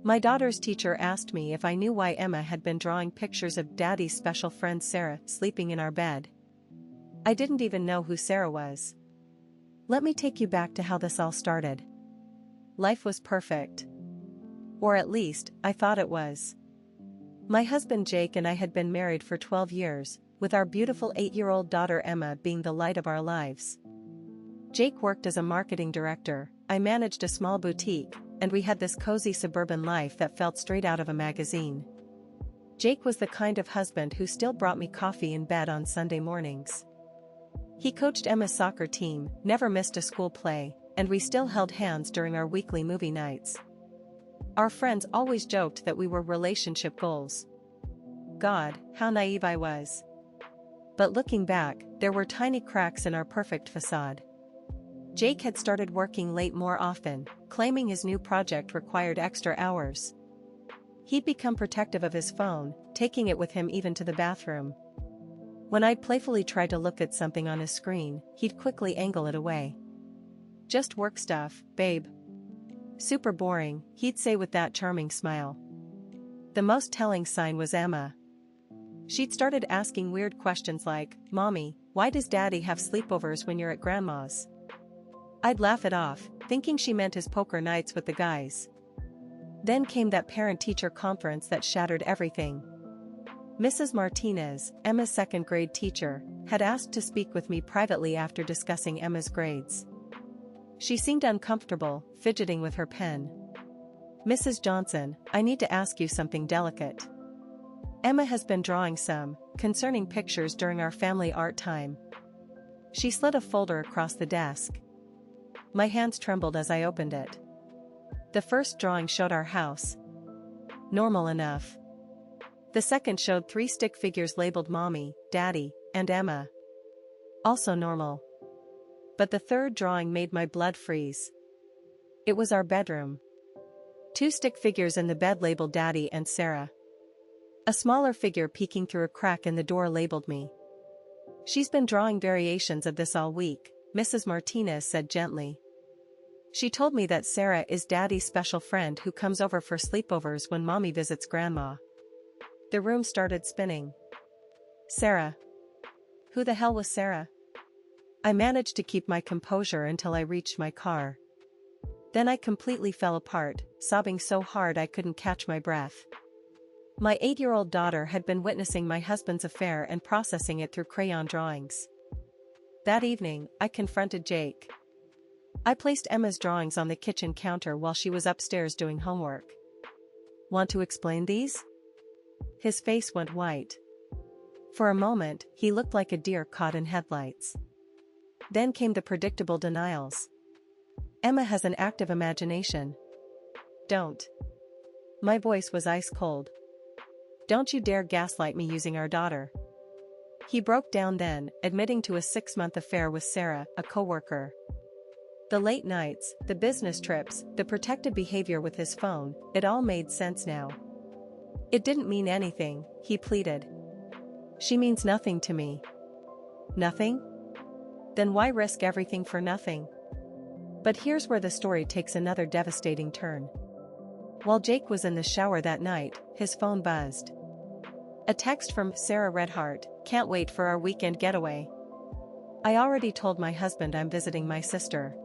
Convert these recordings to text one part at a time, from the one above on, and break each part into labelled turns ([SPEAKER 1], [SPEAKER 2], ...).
[SPEAKER 1] My daughter's teacher asked me if I knew why Emma had been drawing pictures of Daddy's special friend Sarah sleeping in our bed. I didn't even know who Sarah was. Let me take you back to how this all started. Life was perfect. Or at least, I thought it was. My husband Jake and I had been married for 12 years, with our beautiful 8-year-old daughter Emma being the light of our lives. Jake worked as a marketing director, I managed a small boutique, and we had this cozy suburban life that felt straight out of a magazine. Jake was the kind of husband who still brought me coffee in bed on Sunday mornings. He coached Emma's soccer team, never missed a school play, and we still held hands during our weekly movie nights. Our friends always joked that we were relationship goals. God, how naive I was. But looking back, there were tiny cracks in our perfect facade. Jake had started working late more often, claiming his new project required extra hours. He'd become protective of his phone, taking it with him even to the bathroom. When I'd playfully try to look at something on his screen, he'd quickly angle it away. Just work stuff, babe. Super boring, he'd say with that charming smile. The most telling sign was Emma. She'd started asking weird questions like, "Mommy, why does Daddy have sleepovers when you're at Grandma's?" I'd laugh it off, thinking she meant his poker nights with the guys. Then came that parent-teacher conference that shattered everything. Mrs. Martinez, Emma's second-grade teacher, had asked to speak with me privately after discussing Emma's grades. She seemed uncomfortable, fidgeting with her pen. "Mrs. Johnson, I need to ask you something delicate. Emma has been drawing some concerning pictures during our family art time." She slid a folder across the desk. My hands trembled as I opened it. The first drawing showed our house. Normal enough. The second showed 3 stick figures labeled Mommy, Daddy, and Emma. Also normal. But the third drawing made my blood freeze. It was our bedroom. 2 stick figures in the bed labeled Daddy and Sarah. A smaller figure peeking through a crack in the door labeled me. "She's been drawing variations of this all week," Mrs. Martinez said gently. She told me that Sarah is Daddy's special friend who comes over for sleepovers when Mommy visits Grandma. The room started spinning. Sarah. Who the hell was Sarah? I managed to keep my composure until I reached my car. Then I completely fell apart, sobbing so hard I couldn't catch my breath. My 8-year-old daughter had been witnessing my husband's affair and processing it through crayon drawings. That evening, I confronted Jake. I placed Emma's drawings on the kitchen counter while she was upstairs doing homework. "Want to explain these?" His face went white. For a moment, he looked like a deer caught in headlights. Then came the predictable denials. "Emma has an active imagination." "Don't." My voice was ice cold. "Don't you dare gaslight me using our daughter." He broke down then, admitting to a 6-month affair with Sarah, a coworker. The late nights, the business trips, the protective behavior with his phone, it all made sense now. "It didn't mean anything," he pleaded. "She means nothing to me." "Nothing? Then why risk everything for nothing?" But here's where the story takes another devastating turn. While Jake was in the shower that night, his phone buzzed. A text from Sarah Redhart, "Can't wait for our weekend getaway. I already told my husband I'm visiting my sister."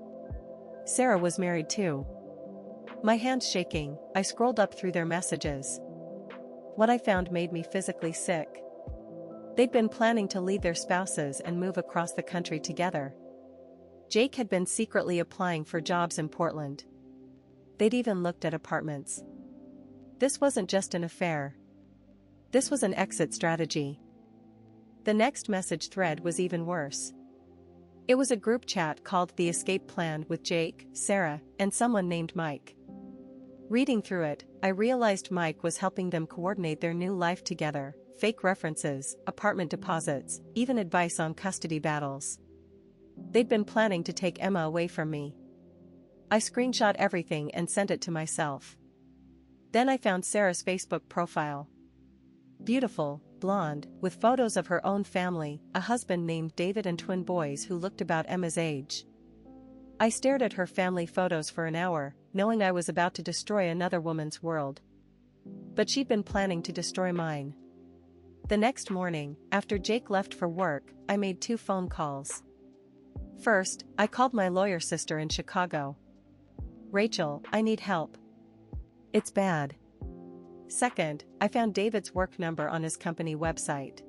[SPEAKER 1] Sarah was married too. My hands shaking, I scrolled up through their messages. What I found made me physically sick. They'd been planning to leave their spouses and move across the country together. Jake had been secretly applying for jobs in Portland. They'd even looked at apartments. This wasn't just an affair. This was an exit strategy. The next message thread was even worse. It was a group chat called The Escape Plan with Jake, Sarah, and someone named Mike. Reading through it, I realized Mike was helping them coordinate their new life together, fake references, apartment deposits, even advice on custody battles. They'd been planning to take Emma away from me. I screenshot everything and sent it to myself. Then I found Sarah's Facebook profile. Beautiful, blonde, with photos of her own family, a husband named David and twin boys who looked about Emma's age. I stared at her family photos for an hour, knowing I was about to destroy another woman's world. But she'd been planning to destroy mine. The next morning, after Jake left for work, I made 2 phone calls. First, I called my lawyer sister in Chicago. "Rachel, I need help. It's bad." Second, I found David's work number on his company website.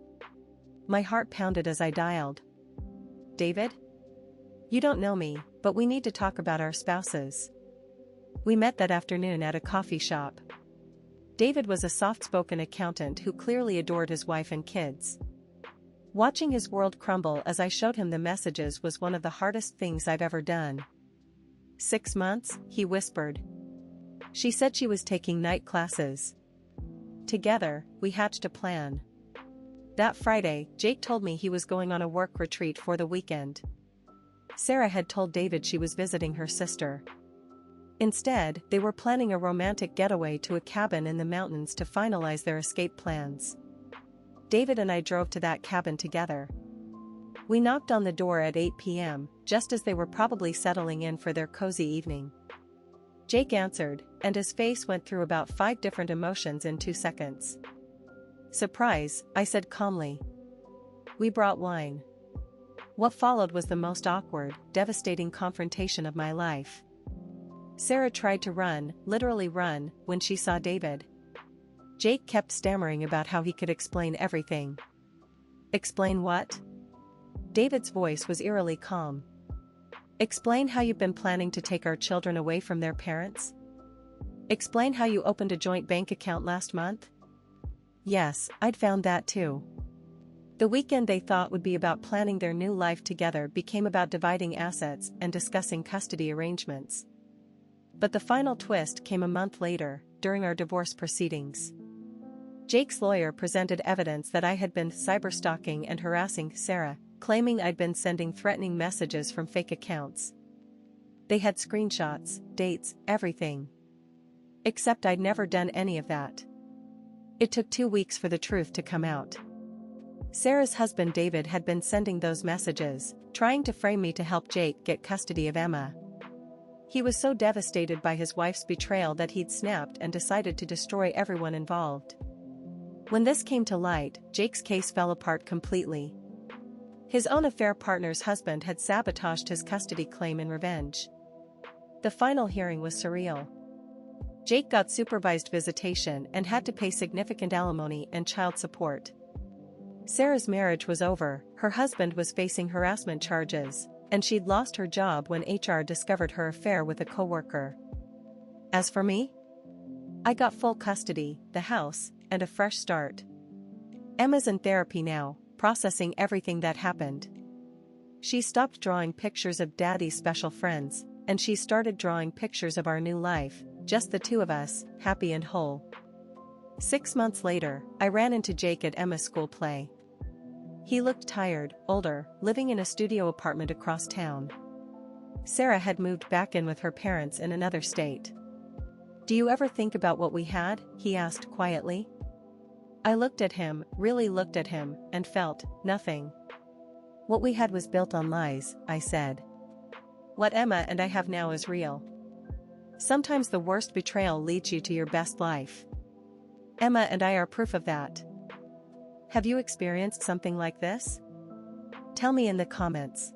[SPEAKER 1] My heart pounded as I dialed. "David? You don't know me, but we need to talk about our spouses." We met that afternoon at a coffee shop. David was a soft-spoken accountant who clearly adored his wife and kids. Watching his world crumble as I showed him the messages was one of the hardest things I've ever done. "6 months," he whispered. "She said she was taking night classes." Together, we hatched a plan. That Friday, Jake told me he was going on a work retreat for the weekend. Sarah had told David she was visiting her sister. Instead, they were planning a romantic getaway to a cabin in the mountains to finalize their escape plans. David and I drove to that cabin together. We knocked on the door at 8 p.m., just as they were probably settling in for their cozy evening. Jake answered, and his face went through about 5 different emotions in 2 seconds. "Surprise," I said calmly. "We brought wine." What followed was the most awkward, devastating confrontation of my life. Sarah tried to run, literally run, when she saw David. Jake kept stammering about how he could explain everything. "Explain what?" David's voice was eerily calm. "Explain how you've been planning to take our children away from their parents? Explain how you opened a joint bank account last month?" Yes, I'd found that too. The weekend they thought would be about planning their new life together became about dividing assets and discussing custody arrangements. But the final twist came a month later, during our divorce proceedings. Jake's lawyer presented evidence that I had been cyberstalking and harassing Sarah, claiming I'd been sending threatening messages from fake accounts. They had screenshots, dates, everything. Except I'd never done any of that. It took 2 weeks for the truth to come out. Sarah's husband David had been sending those messages, trying to frame me to help Jake get custody of Emma. He was so devastated by his wife's betrayal that he'd snapped and decided to destroy everyone involved. When this came to light, Jake's case fell apart completely. His own affair partner's husband had sabotaged his custody claim in revenge. The final hearing was surreal. Jake got supervised visitation and had to pay significant alimony and child support. Sarah's marriage was over, her husband was facing harassment charges, and she'd lost her job when HR discovered her affair with a coworker. As for me, I got full custody, the house, and a fresh start. Emma's in therapy now, processing everything that happened. She stopped drawing pictures of Daddy's special friends, and she started drawing pictures of our new life, just the 2 of us, happy and whole. 6 months later, I ran into Jake at Emma's school play. He looked tired, older, living in a studio apartment across town. Sarah had moved back in with her parents in another state. "Do you ever think about what we had?" he asked quietly. I looked at him, really looked at him, and felt nothing. "What we had was built on lies," I said. "What Emma and I have now is real." Sometimes the worst betrayal leads you to your best life. Emma and I are proof of that. Have you experienced something like this? Tell me in the comments.